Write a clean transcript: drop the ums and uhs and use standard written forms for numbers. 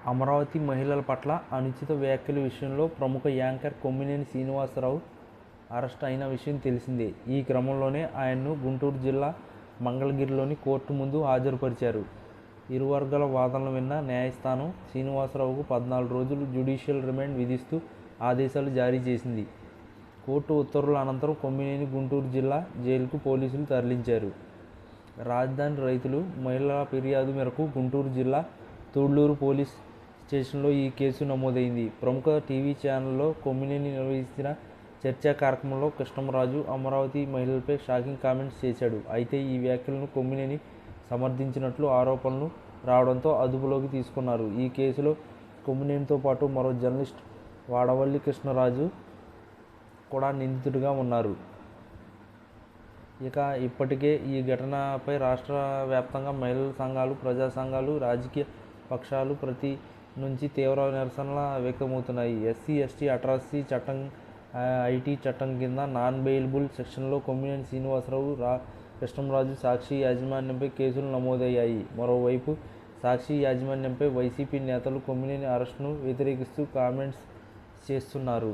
అమరావతి మహిళల పట్ల అనుచిత వ్యాఖ్యల విషయంలో ప్రముఖ యాంకర్ కొమ్మినేని శ్రీనివాసరావు అరెస్ట్ అయిన విషయం తెలిసిందే. ఈ క్రమంలోనే ఆయన్ను గుంటూరు జిల్లా మంగళగిరిలోని కోర్టు ముందు హాజరుపరిచారు. ఇరు వర్గాల వాదనలు విన్న న్యాయస్థానం శ్రీనివాసరావుకు 14 రోజులు జ్యుడిషియల్ రిమాండ్ విధిస్తూ ఆదేశాలు జారీ చేసింది. కోర్టు ఉత్తర్వుల అనంతరం కొమ్మినేని గుంటూరు జిల్లా జైలుకు పోలీసులు తరలించారు. రాజధాని రైతులు మహిళల ఫిర్యాదు మేరకు గుంటూరు జిల్లా తూళ్లూరు పోలీస్ స్టేషన్లో ఈ కేసు నమోదైంది. ప్రముఖ టీవీ ఛానల్లో కొమ్మినేని నిర్వహించిన చర్చా కార్యక్రమంలో కృష్ణంరాజు అమరావతి మహిళలపై షాకింగ్ కామెంట్స్ చేశాడు. అయితే ఈ వ్యాఖ్యలను కొమ్మినేని సమర్థించినట్లు ఆరోపణలు రావడంతో అదుపులోకి తీసుకున్నారు. ఈ కేసులో కొమ్మినేనితో పాటు మరో జర్నలిస్ట్ వాడవల్లి కృష్ణరాజు కూడా నిందితుడిగా ఉన్నారు. ఇప్పటికే ఈ ఘటనపై రాష్ట్ర వ్యాప్తంగా మహిళా సంఘాలు, ప్రజా సంఘాలు, రాజకీయ పక్షాలు నుంచి తీవ్ర నిరసనలు వ్యక్తమవుతున్నాయి. ఎస్సీ, ఎస్టీ అట్రాసిటీ చట్టం, ఐటీ చట్టం కింద నాన్ బెయిలబుల్ సెక్షన్లో కొమ్మినేని శ్రీనివాసరావు, కృష్ణంరాజు సాక్షి యాజమాన్యంపై కేసులు నమోదయ్యాయి. మరోవైపు సాక్షి యాజమాన్యంపై వైసీపీ నేతలు కొమ్మినేని అరెస్టును వ్యతిరేకిస్తూ కామెంట్స్ చేస్తున్నారు.